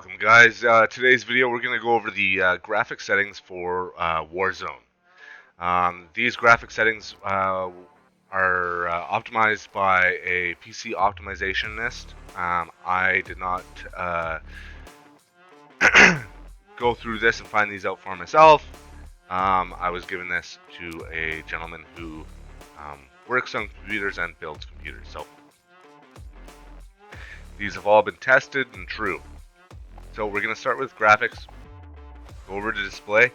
Welcome, guys. Today's video, we're going to go over the graphic settings for Warzone. These graphic settings are optimized by a PC optimizationist. I did not go through this and find these out for myself. I was given this to a gentleman who works on computers and builds computers. So these have all been tested and true. So we're going to start with graphics, go over to display.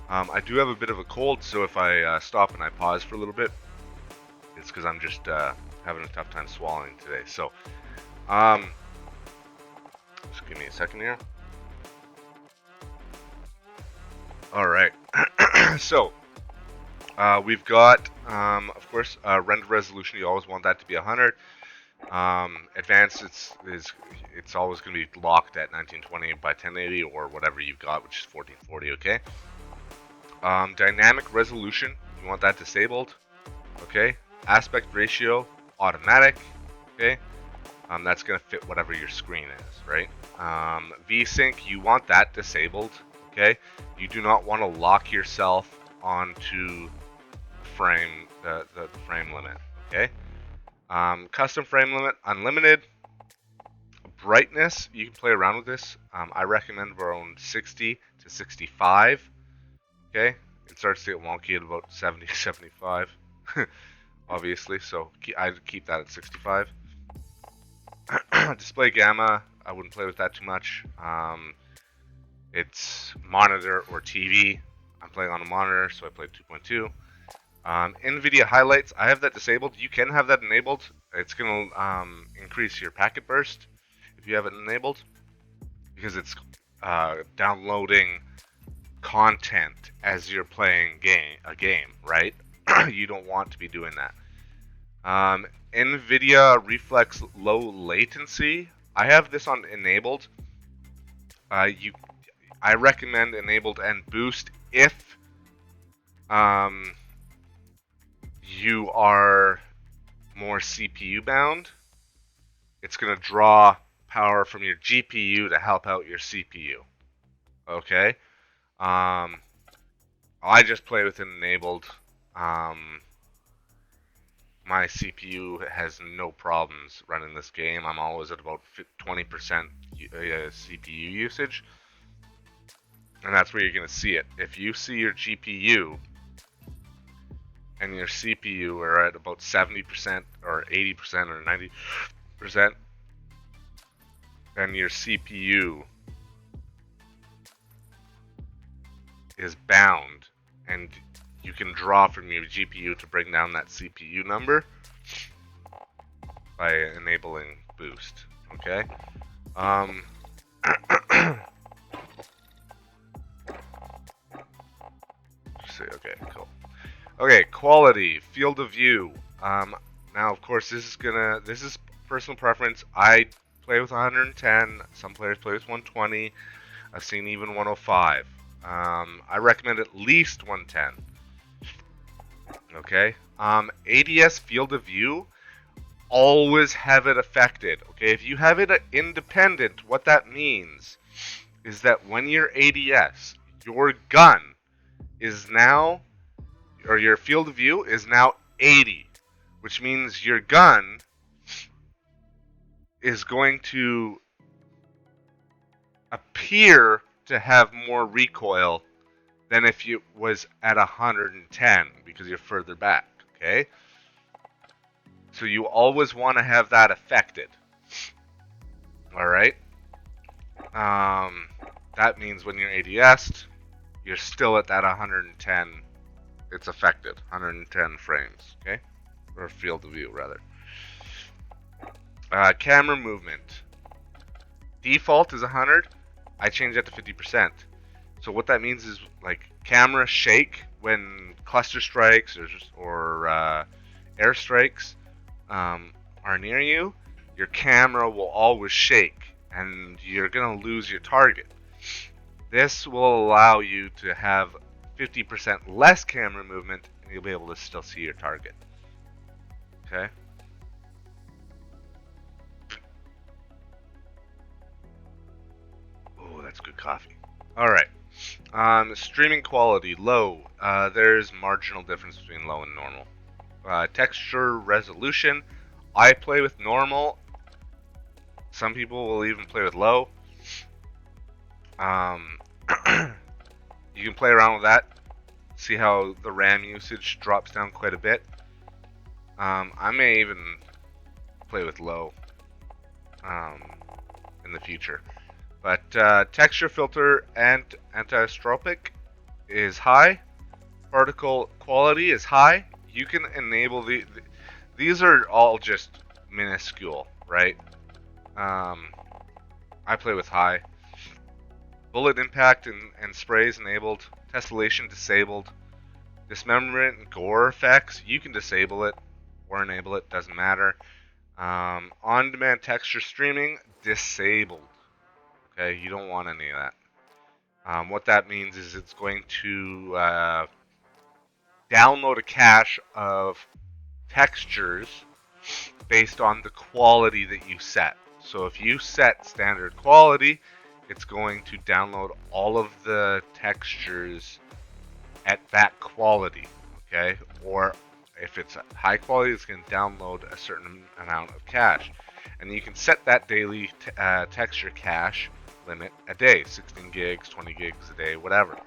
I do have a bit of a cold, so if I stop and I pause for a little bit, it's because I'm just having a tough time swallowing today. So just give me a second here. Alright, so we've got, of course, render resolution. You always want that to be 100. Advanced, it's always going to be locked at 1920 by 1080 or whatever you've got, which is 1440. Okay. Dynamic resolution, you want that disabled. Okay. Aspect ratio, automatic. Okay. That's going to fit whatever your screen is, right? VSync, you want that disabled. Okay. You do not want to lock yourself onto frame the frame limit. Okay. Custom frame limit, unlimited. Brightness, you can play around with this. I recommend around 60 to 65. Okay, it starts to get wonky at about 70 to 75, obviously, so I'd keep that at 65. Display gamma, I wouldn't play with that too much. It's monitor or TV. I'm playing on a monitor, so I played 2.2. NVIDIA highlights, I have that disabled. You can have that enabled. It's going to increase your packet burst if you have it enabled, because it's downloading content as you're playing a game, right? You don't want to be doing that. NVIDIA reflex low latency, I have this on enabled. I recommend enabled and boost if you are more CPU bound. It's going to draw power from your GPU to help out your CPU. Okay. I just play with it enabled. My CPU has no problems running this game. I'm always at about 20% CPU usage. And that's where you're going to see it. If you see your GPU and your CPU are at about 70% or 80% or 90%, then your CPU is bound, and you can draw from your GPU to bring down that CPU number by enabling boost. Okay. Okay, cool. Okay, quality, field of view. Now, of course, this is personal preference. I play with 110. Some players play with 120. I've seen even 105. I recommend at least 110. Okay. ADS field of view, always have it affected. Okay, if you have it independent, what that means is that when you're ADS, your gun is now, or your field of view is now 80, which means your gun is going to appear to have more recoil than if you was at 110 because you're further back. Okay, so you always want to have that affected. All right. That means when you're ADS'd, you're still at that 110. It's affected 110 frames. Okay, or field of view rather. Camera movement. Default is 100. I changed that to 50%. So what that means is, like, camera shake when cluster strikes or airstrikes are near you. Your camera will always shake, and you're gonna lose your target. This will allow you to have 50% less camera movement, and you'll be able to still see your target. Okay. That's good coffee. All right. Streaming quality low. There's marginal difference between low and normal. Texture resolution. I play with normal. Some people will even play with low. You can play around with that. See how the RAM usage drops down quite a bit. I may even play with low in the future. But texture filter and anisotropic is high. Particle quality is high. You can enable these are all just minuscule, right? I play with high. Bullet impact and sprays enabled. Tessellation disabled. Dismemberment and gore effects, you can disable it or enable it, doesn't matter. On-demand texture streaming, disabled. Okay, you don't want any of that. What that means is it's going to download a cache of textures based on the quality that you set. So if you set standard quality, it's going to download all of the textures at that quality, okay? Or if it's high quality, it's going to download a certain amount of cache. And you can set that daily texture cache limit a day, 16 gigs, 20 gigs a day, whatever.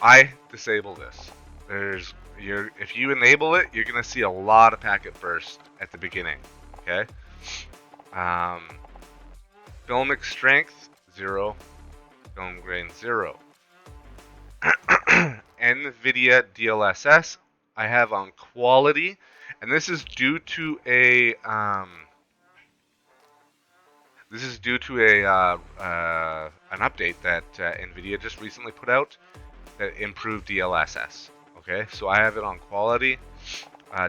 I disable this. If you enable it, you're going to see a lot of packet burst at the beginning, okay? Filmic strength, 0. Film grain, 0. NVIDIA DLSS I have on quality, and this is due to a an update that NVIDIA just recently put out that improved DLSS. Okay, so I have it on quality.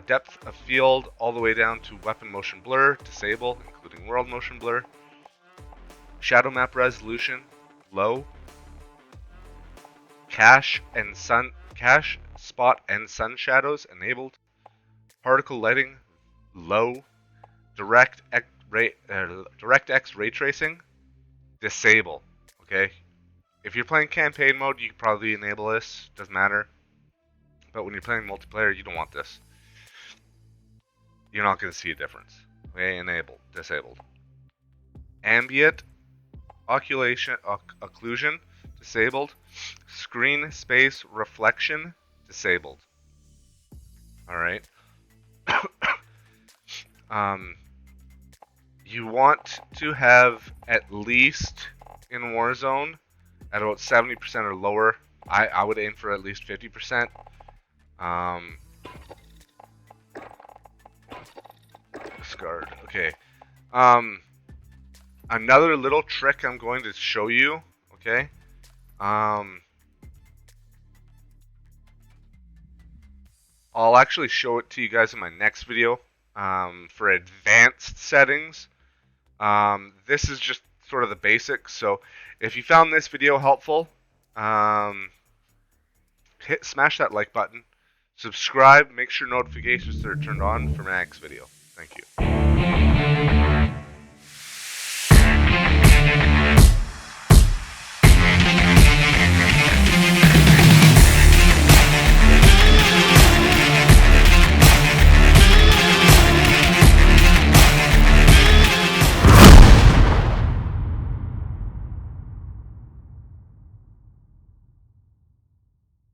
Depth of field all the way down to weapon motion blur, disable, including world motion blur. Shadow map resolution, low. Cache, spot, and sun shadows enabled. Particle lighting, low. DirectX ray tracing, disable. Okay, if you're playing campaign mode, you can probably enable this. Doesn't matter. But when you're playing multiplayer, you don't want this. You're not going to see a difference. Okay, enabled, disabled. Ambient occlusion, disabled. Screen space reflection, disabled. Alright. You want to have at least in Warzone at about 70% or lower. I would aim for at least 50%. Discard. Okay. Another little trick I'm going to show you. Okay. I'll actually show it to you guys in my next video for advanced settings. This is just sort of the basics. So if you found this video helpful, smash that like button, subscribe, make sure notifications are turned on for my next video. Thank you.